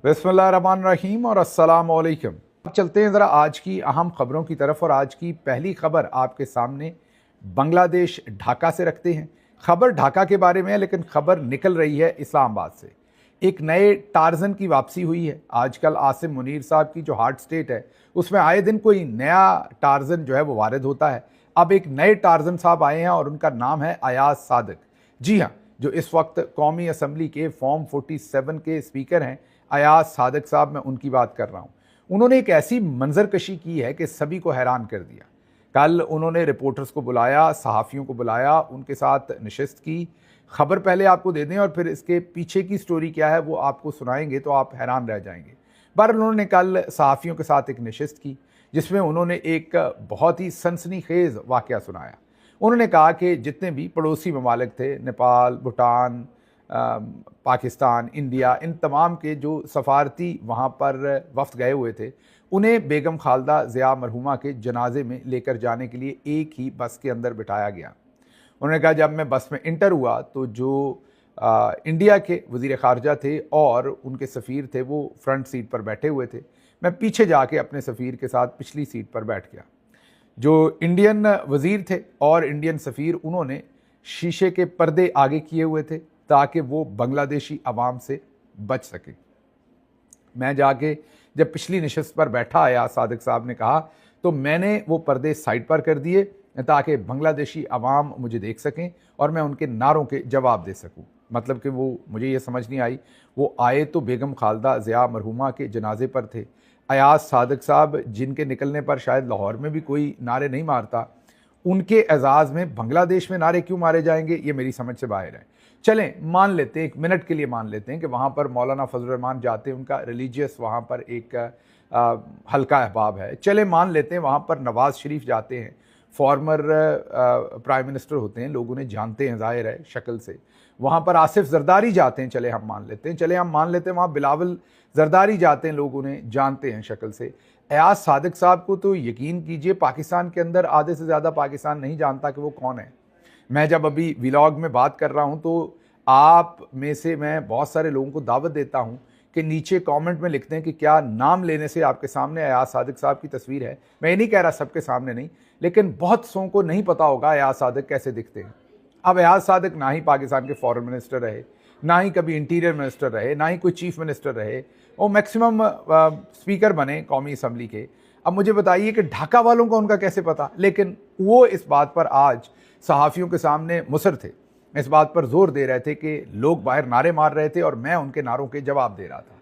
बिस्मिल्लाहिर्रहमानिर्रहीम और अस्सलाम वालेकुम। अब चलते हैं ज़रा आज की अहम ख़बरों की तरफ और आज की पहली ख़बर आपके सामने बांग्लादेश ढाका से रखते हैं। ख़बर ढाका के बारे में है लेकिन ख़बर निकल रही है इस्लामाबाद से। एक नए टार्ज़न की वापसी हुई है। आजकल आसिम मुनीर साहब की जो हार्ट स्टेट है उसमें आए दिन कोई नया टार्ज़न जो है वो वारिद होता है। अब एक नए टार्ज़न साहब आए हैं और उनका नाम है अयाज सादिक। जी हाँ, जो इस वक्त कौमी असम्बली के फॉर्म 47 के स्पीकर हैं अयाज सादिक साहब, मैं उनकी बात कर रहा हूँ। उन्होंने एक ऐसी मंजरकशी की है कि सभी को हैरान कर दिया। कल उन्होंने रिपोर्टर्स को बुलाया, सहाफ़ियों को बुलाया, उनके साथ नशिस्त की। खबर पहले आपको दे दें और फिर इसके पीछे की स्टोरी क्या है वो आपको सुनाएंगे तो आप हैरान रह जाएंगे। बहरहाल उन्होंने कल सहाफ़ियों के साथ एक नशिस्त की जिसमें उन्होंने एक बहुत ही सनसनीखेज़ वाक़या सुनाया। उन्होंने कहा कि जितने भी पड़ोसी ममालिक थे, नेपाल, भूटान, पाकिस्तान, इंडिया, इन तमाम के जो सफारती वहाँ पर वफ़द गए हुए थे, उन्हें बेगम खालदा ज़िया मरहूमा के जनाजे में लेकर जाने के लिए एक ही बस के अंदर बिठाया गया। उन्होंने कहा जब मैं बस में इंटर हुआ तो जो इंडिया के वज़ीर ख़ारजा थे और उनके सफ़ीर थे वो फ्रंट सीट पर बैठे हुए थे। मैं पीछे जाके अपने सफ़ीर के साथ पिछली सीट पर बैठ गया। जो इंडियन वज़ीर थे और इंडियन सफ़ीर, उन्होंने शीशे के पर्दे आगे किए हुए थे ताकि वो बांग्लादेशी अवाम से बच सके। मैं जाके जब पिछली नशिस्त पर बैठा आया, सादिक साहब ने कहा, तो मैंने वो पर्दे साइड पर कर दिए ताकि बांग्लादेशी अवाम मुझे देख सकें और मैं उनके नारों के जवाब दे सकूं। मतलब कि वो मुझे ये समझ नहीं आई, वो आए तो बेगम खालदा ज़िया मरहूमा के जनाजे पर थे। अयाज सादिक साहब जिनके निकलने पर शायद लाहौर में भी कोई नारे नहीं मारता, उनके एजाज़ में बांग्लादेश में नारे क्यों मारे जाएंगे, ये मेरी समझ से बाहर है। चलें मान लेते हैं, एक मिनट के लिए मान लेते हैं कि वहाँ पर मौलाना फजल रहमान जाते हैं, उनका रिलीजियस वहाँ पर एक हल्का अहबाब है। चले मान लेते हैं वहाँ पर नवाज़ शरीफ जाते हैं, फॉर्मर प्राइम मिनिस्टर होते हैं, लोग उन्हें जानते हैं ज़ाहिर है शक्ल से। वहाँ पर आसिफ जरदारी जाते हैं, चले हम मान लेते हैं, चले हम मान लेते हैं वहाँ बिलावल जरदारी जाते हैं, लोग उन्हें जानते हैं शक्ल से। अयाज सादिक साहब को तो यकीन कीजिए पाकिस्तान के अंदर आधे से ज़्यादा पाकिस्तान नहीं जानता कि वो कौन है। मैं जब अभी व्लॉग में बात कर रहा हूँ तो आप में से मैं बहुत सारे लोगों को दावत देता हूँ कि नीचे कमेंट में लिखते हैं कि क्या नाम लेने से आपके सामने अयाज सादिक साहब की तस्वीर है। मैं ये नहीं कह रहा सबके सामने नहीं, लेकिन बहुत सौ को नहीं पता होगा अयाज सादिक कैसे दिखते हैं। अब अयाज सादिक ना ही पाकिस्तान के फॉरेन मिनिस्टर रहे, ना ही कभी इंटीरियर मिनिस्टर रहे, ना ही कोई चीफ मिनिस्टर रहे, वो मैक्सिमम स्पीकर बने कौमी असम्बली के। अब मुझे बताइए कि ढाका वालों को उनका कैसे पता, लेकिन वो इस बात पर आज सहाफ़ियों के सामने मुसर थे, इस बात पर जोर दे रहे थे कि लोग बाहर नारे मार रहे थे और मैं उनके नारों के जवाब दे रहा था।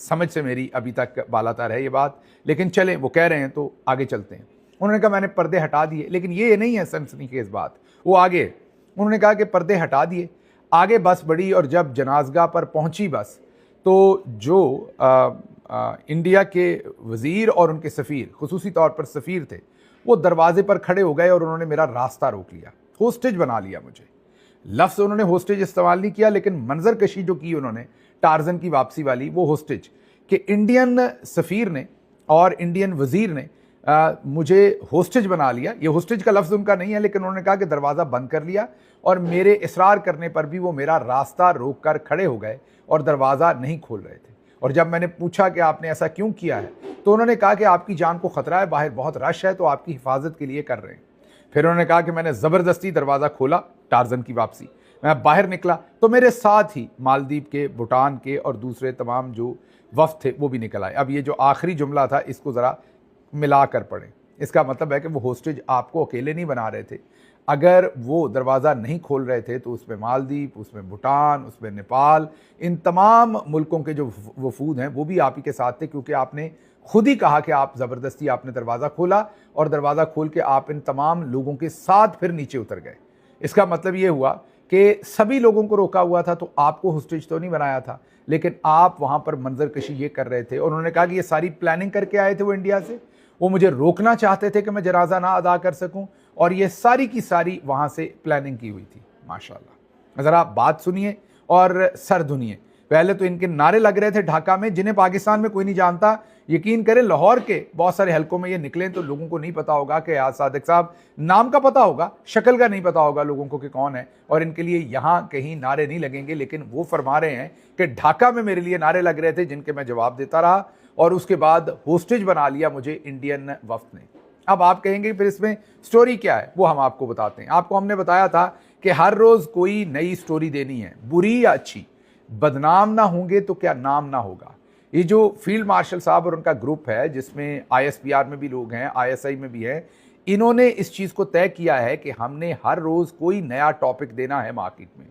समझ से मेरी अभी तक बालातर है ये बात, लेकिन चलें वो कह रहे हैं तो आगे चलते हैं। उन्होंने कहा मैंने पर्दे हटा दिए, लेकिन ये नहीं है सनसनीखेज़ बात, वो आगे उन्होंने कहा कि पर्दे हटा दिए, आगे बस बढ़ी और जब जनाज़गाह पर पहुंची बस तो जो इंडिया के वज़ीर और उनके सफ़ीर, खुसूसी तौर पर सफ़ीर थे, वो दरवाजे पर खड़े हो गए और उन्होंने मेरा रास्ता रोक लिया, होस्टेज बना लिया मुझे। लफ्ज़ उन्होंने होस्टेज इस्तेमाल नहीं किया, लेकिन मंजर कशी जो की उन्होंने टार्ज़न की वापसी वाली, वो होस्टेज कि इंडियन सफ़ीर ने और इंडियन वज़ीर ने मुझे होस्टेज बना लिया। ये होस्टेज का लफ्ज़ उनका नहीं है, लेकिन उन्होंने कहा कि दरवाज़ा बंद कर लिया और मेरे इसरार करने पर भी वो मेरा रास्ता रोक कर खड़े हो गए और दरवाज़ा नहीं खोल रहे थे। और जब मैंने पूछा कि आपने ऐसा क्यों किया है तो उन्होंने कहा कि आपकी जान को ख़तरा है, बाहर बहुत रश है, तो आपकी हिफाजत के लिए कर रहे हैं। फिर उन्होंने कहा कि मैंने ज़बरदस्ती दरवाज़ा खोला, टार्ज़न की वापसी, मैं बाहर निकला तो मेरे साथ ही मालदीव के, भूटान के और दूसरे तमाम जो वफ़द थे वो भी निकल आए। अब ये जो आखिरी जुमला था इसको ज़रा मिला कर पढ़ें, इसका मतलब है कि वो होस्टेज आपको अकेले नहीं बना रहे थे। अगर वो दरवाज़ा नहीं खोल रहे थे तो उसमें मालदीव, उसमें भूटान, उसमें नेपाल, इन तमाम मुल्कों के जो वफूद हैं वो भी आप ही के साथ थे, क्योंकि आपने खुद ही कहा कि आप ज़बरदस्ती आपने दरवाज़ा खोला और दरवाज़ा खोल के आप इन तमाम लोगों के साथ फिर नीचे उतर गए। इसका मतलब ये हुआ कि सभी लोगों को रोका हुआ था, तो आपको होस्टेज तो नहीं बनाया था, लेकिन आप वहाँ पर मंजर कशी ये कर रहे थे। और उन्होंने कहा कि ये सारी प्लानिंग करके आए थे वो इंडिया से, वो मुझे रोकना चाहते थे कि मैं जनाजा ना अदा कर सकूं, और ये सारी की सारी वहाँ से प्लानिंग की हुई थी। माशाल्लाह, ज़रा बात सुनिए और सर धुनिए। पहले तो इनके नारे लग रहे थे ढाका में जिन्हें पाकिस्तान में कोई नहीं जानता। यकीन करें लाहौर के बहुत सारे हलकों में ये निकले तो लोगों को नहीं पता होगा कि एयाज सादिक साहब, नाम का पता होगा, शक्ल का नहीं पता होगा लोगों को कि कौन है, और इनके लिए यहाँ कहीं नारे नहीं लगेंगे। लेकिन वो फरमा रहे हैं कि ढाका में मेरे लिए नारे लग रहे थे जिनके मैं जवाब देता रहा, और उसके बाद होस्टेज बना लिया मुझे इंडियन वफ्द ने। अब आप कहेंगे फिर इसमें स्टोरी क्या है, वो हम आपको बताते हैं। आपको हमने बताया था कि हर रोज कोई नई स्टोरी देनी है, बुरी या अच्छी। बदनाम ना होंगे तो क्या नाम ना होगा। ये जो फील्ड मार्शल साहब और उनका ग्रुप है जिसमें ISPR में भी लोग हैं, ISI में भी है, इन्होंने इस चीज को तय किया है कि हमने हर रोज कोई नया टॉपिक देना है मार्केट में,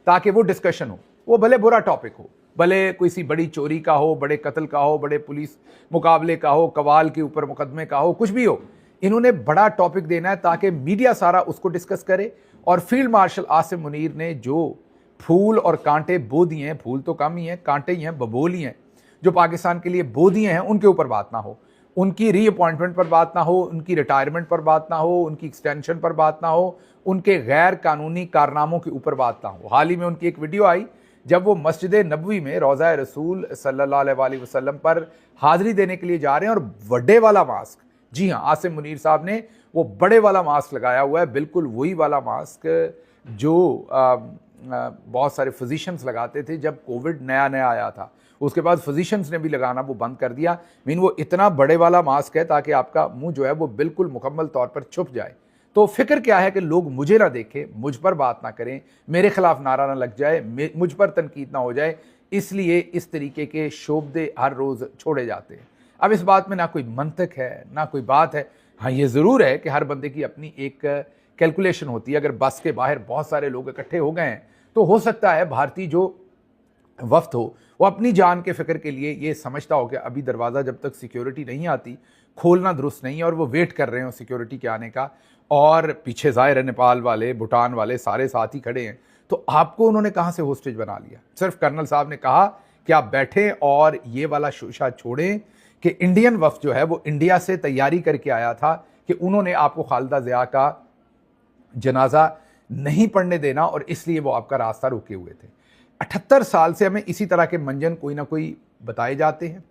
ताकि वो डिस्कशन हो। वो भले बुरा टॉपिक हो, भले कोई सी बड़ी चोरी का हो, बड़े कत्ल का हो, बड़े पुलिस मुकाबले का हो, कवाल के ऊपर मुकदमे का हो, कुछ भी हो, इन्होंने बड़ा टॉपिक देना है ताकि मीडिया सारा उसको डिस्कस करे। और फील्ड मार्शल आसिम मुनीर ने जो फूल और कांटे बो दिए हैं, फूल तो कम ही हैं, कांटे ही हैं, बबोली हैं, जो पाकिस्तान के लिए बो दिए हैं, उनके ऊपर बात ना हो, उनकी रीअपॉइंटमेंट पर बात ना हो, उनकी रिटायरमेंट पर बात ना हो, उनकी एक्सटेंशन पर बात ना हो, उनके गैर कानूनी कारनामों के ऊपर बात ना हो। हाल ही में उनकी एक वीडियो आई जब वो मस्जिद नबवी में रोज़ा रसूल सल्लल्लाहु अलैहि वसल्लम पर हाजिरी देने के लिए जा रहे हैं, और बड़े वाला मास्क, जी हाँ, आसिम मुनीर साहब ने वो बड़े वाला मास्क लगाया हुआ है, बिल्कुल वही वाला मास्क जो बहुत सारे फिजिशियंस लगाते थे जब कोविड नया नया आया था। उसके बाद फिजिशियंस ने भी लगाना वो बंद कर दिया। मीन वो इतना बड़े वाला मास्क है ताकि आपका मुंह जो है वो बिल्कुल मुकम्मल तौर पर छुप जाए। तो फिक्र क्या है कि लोग मुझे ना देखें, मुझ पर बात ना करें, मेरे खिलाफ नारा ना लग जाए, मुझ पर तनकीद ना हो जाए, इसलिए इस तरीके के शोबदे हर रोज़ छोड़े जाते हैं। अब इस बात में ना कोई मंतक है ना कोई बात है। हाँ, ये ज़रूर है कि हर बंदे की अपनी एक कैलकुलेशन होती है। अगर बस के बाहर बहुत सारे लोग इकट्ठे हो गए हैं तो हो सकता है भारतीय जो वफ्द हो वो अपनी जान के फिक्र के लिए ये समझता हो कि अभी दरवाज़ा जब तक सिक्योरिटी नहीं आती खोलना दुरुस्त नहीं है, और वो वेट कर रहे हो सिक्योरिटी के आने का। और पीछे ज़ाहिर है नेपाल वाले, भूटान वाले सारे साथ ही खड़े हैं, तो आपको उन्होंने कहाँ से होस्टेज बना लिया। सिर्फ कर्नल साहब ने कहा कि आप बैठें और ये वाला शोशा छोड़ें कि इंडियन वफ्द जो है वो इंडिया से तैयारी करके आया था कि उन्होंने आपको खालिदा ज़िया का जनाजा नहीं पढ़ने देना, और इसलिए वो आपका रास्ता रोके हुए थे। 78 साल से हमें इसी तरह के मंजन कोई ना कोई बताए जाते हैं,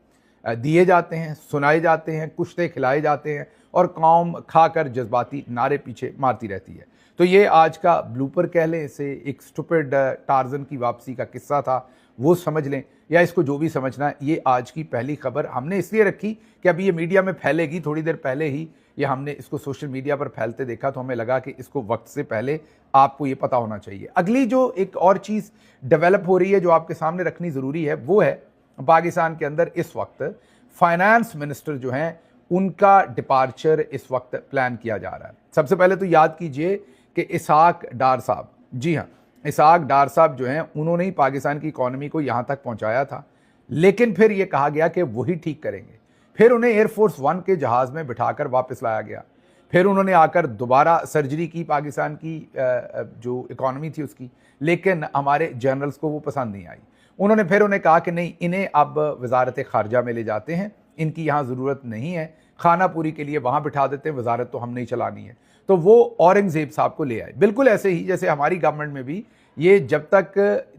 दिए जाते हैं, सुनाए जाते हैं, कुश्ते खिलाए जाते हैं, और कौम खाकर जज्बाती नारे पीछे मारती रहती है। तो ये आज का ब्लूपर कह लें, इसे एक स्टूपिड टार्जन की वापसी का किस्सा था, वो समझ लें, या इसको जो भी समझना है। ये आज की पहली खबर हमने इसलिए रखी कि अभी ये मीडिया में फैलेगी। थोड़ी देर पहले ही ये हमने इसको सोशल मीडिया पर फैलते देखा, तो हमें लगा कि इसको वक्त से पहले आपको ये पता होना चाहिए। अगली जो एक और चीज़ डेवलप हो रही है जो आपके सामने रखनी ज़रूरी है, वो है पाकिस्तान के अंदर इस वक्त फाइनेंस मिनिस्टर जो हैं उनका डिपार्चर इस वक्त प्लान किया जा रहा है। सबसे पहले तो याद कीजिए कि इसहाक डार साहब, जी हाँ, इसहाक डार साहब जो हैं उन्होंने ही पाकिस्तान की इकॉनमी को यहाँ तक पहुँचाया था, लेकिन फिर ये कहा गया कि वही ठीक करेंगे। फिर उन्हें एयरफोर्स 1 के जहाज़ में बिठाकर वापस लाया गया। फिर उन्होंने आकर दोबारा सर्जरी की पाकिस्तान की जो इकॉनमी थी उसकी, लेकिन हमारे जनरल्स को वो पसंद नहीं आई। उन्होंने फिर उन्हें कहा कि नहीं, इन्हें अब वजारत ख़ारजा में ले जाते हैं, इनकी यहाँ ज़रूरत नहीं है, खाना पूरी के लिए वहाँ बिठा देते हैं, वजारत तो हमने ही चलानी है। तो वो औरंगज़ेब साहब को ले आए। बिल्कुल ऐसे ही जैसे हमारी गवर्नमेंट में भी ये जब तक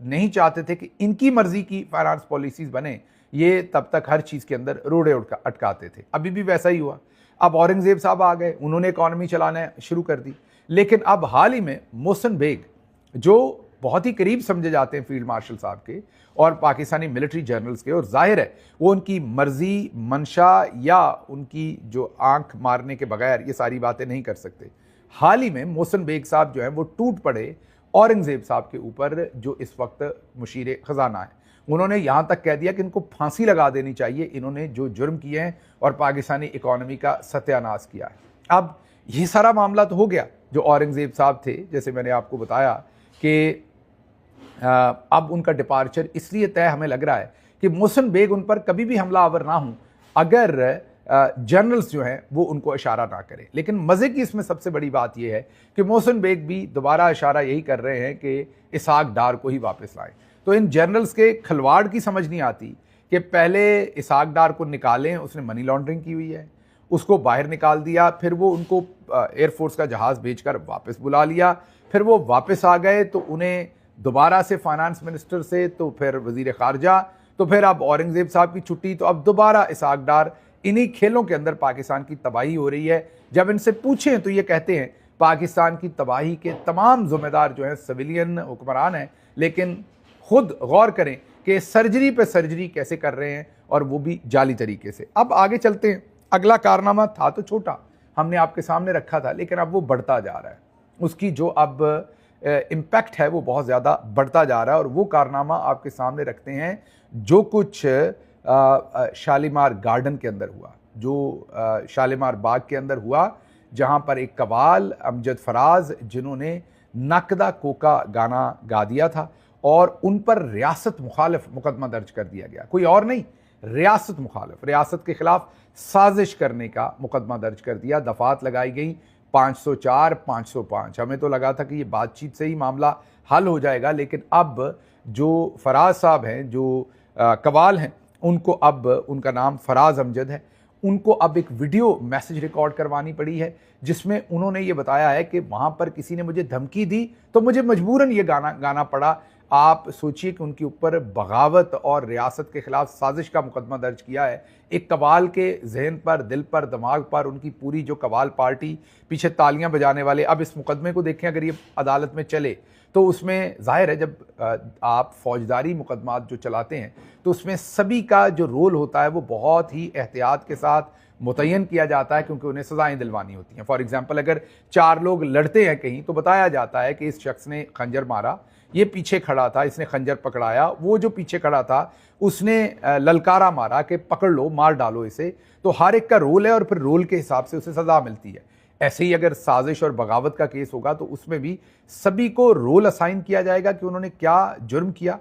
नहीं चाहते थे कि इनकी मर्ज़ी की फाइनेंस पॉलिसीज़ बने, ये तब तक हर चीज़ के अंदर रोड़े अटकाते थे। अभी भी वैसा ही हुआ। अब औरंगज़ेब साहब आ गए, उन्होंने इकॉनमी चलाना शुरू कर दी। लेकिन अब हाल ही में मोहसिन बेग, जो बहुत ही करीब समझे जाते हैं फील्ड मार्शल साहब के और पाकिस्तानी मिलिट्री जनरल्स के, और जाहिर है वो उनकी मर्जी, मंशा या उनकी जो आंख मारने के बगैर ये सारी बातें नहीं कर सकते। हाल ही में मोहसिन बेग साहब जो है वो टूट पड़े औरंगज़ेब साहब के ऊपर, जो इस वक्त मुशीर ख़जाना है। उन्होंने यहाँ तक कह दिया कि इनको फांसी लगा देनी चाहिए, इन्होंने जो जुर्म किए हैं और पाकिस्तानी इकॉनमी का सत्यानाश किया है। अब ये सारा मामला तो हो गया। जो औरंगज़ेब साहब थे, जैसे मैंने आपको बताया कि अब उनका डिपार्चर इसलिए तय हमें लग रहा है कि मोहसिन बेग उन पर कभी भी हमलावर ना हों अगर जनरल्स जो हैं वो उनको इशारा ना करें। लेकिन मज़े की इसमें सबसे बड़ी बात यह है कि मोहसिन बेग भी दोबारा इशारा यही कर रहे हैं कि इसहाक डार को ही वापस लाएं। तो इन जनरल्स के खिलवाड़ की समझ नहीं आती कि पहले इसहाक डार को निकालें, उसने मनी लॉन्ड्रिंग की हुई है, उसको बाहर निकाल दिया, फिर वो उनको एयरफोर्स का जहाज़ भेजकर वापस बुला लिया, फिर वो वापस आ गए तो उन्हें दोबारा से फाइनेंस मिनिस्टर से, तो फिर वजीर खारजा, तो फिर अब औरंगजेब साहब की छुट्टी, तो अब दोबारा इसहाक डार। इन्हीं खेलों के अंदर पाकिस्तान की तबाही हो रही है। जब इनसे पूछें तो ये कहते हैं पाकिस्तान की तबाही के तमाम जिम्मेदार जो हैं सिविलियन हुक्मरान हैं, लेकिन खुद गौर करें कि सर्जरी पे सर्जरी कैसे कर रहे हैं, और वो भी जाली तरीके से। अब आगे चलते हैं। अगला कारनामा था तो छोटा, हमने आपके सामने रखा था, लेकिन अब वो बढ़ता जा रहा है। उसकी जो अब इम्पैक्ट है वो बहुत ज़्यादा बढ़ता जा रहा है, और वो कारनामा आपके सामने रखते हैं जो कुछ शालीमार गार्डन के अंदर हुआ, जो शालीमार बाग के अंदर हुआ, जहाँ पर एक कवाल अमजद फराज, जिन्होंने नकदा कोका गाना गा दिया था, और उन पर रियासत मुखालिफ मुकदमा दर्ज कर दिया गया। कोई और नहीं, रियासत मुखालिफ, रियासत के खिलाफ साजिश करने का मुकदमा दर्ज कर दिया। दफात लगाई गई 504, 505। हमें तो लगा था कि ये बातचीत से ही मामला हल हो जाएगा, लेकिन अब जो फराज साहब हैं, जो कवाल हैं, उनको अब, उनका नाम फराज अमजद है, उनको अब एक वीडियो मैसेज रिकॉर्ड करवानी पड़ी है, जिसमें उन्होंने ये बताया है कि वहाँ पर किसी ने मुझे धमकी दी तो मुझे मजबूरन ये गाना गाना पड़ा। आप सोचिए कि उनके ऊपर बगावत और रियासत के खिलाफ साजिश का मुकदमा दर्ज किया है। एक कवाल के जहन पर, दिल पर, दिमाग पर, उनकी पूरी जो कवाल पार्टी, पीछे तालियां बजाने वाले। अब इस मुकदमे को देखें, अगर ये अदालत में चले तो उसमें जाहिर है, जब आप फौजदारी मुकदमात जो चलाते हैं तो उसमें सभी का जो रोल होता है वो बहुत ही एहतियात के साथ मुतय्यन किया जाता है, क्योंकि उन्हें सज़ाएं दिलवानी होती हैं। फॉर एग्जांपल, अगर 4 लोग लड़ते हैं कहीं, तो बताया जाता है कि इस शख्स ने खंजर मारा, ये पीछे खड़ा था, इसने खंजर पकड़ाया, वो जो पीछे खड़ा था उसने ललकारा मारा कि पकड़ लो, मार डालो इसे। तो हर एक का रोल है, और फिर रोल के हिसाब से उसे सज़ा मिलती है। ऐसे ही अगर साजिश और बगावत का केस होगा तो उसमें भी सभी को रोल असाइन किया जाएगा कि उन्होंने क्या जुर्म किया,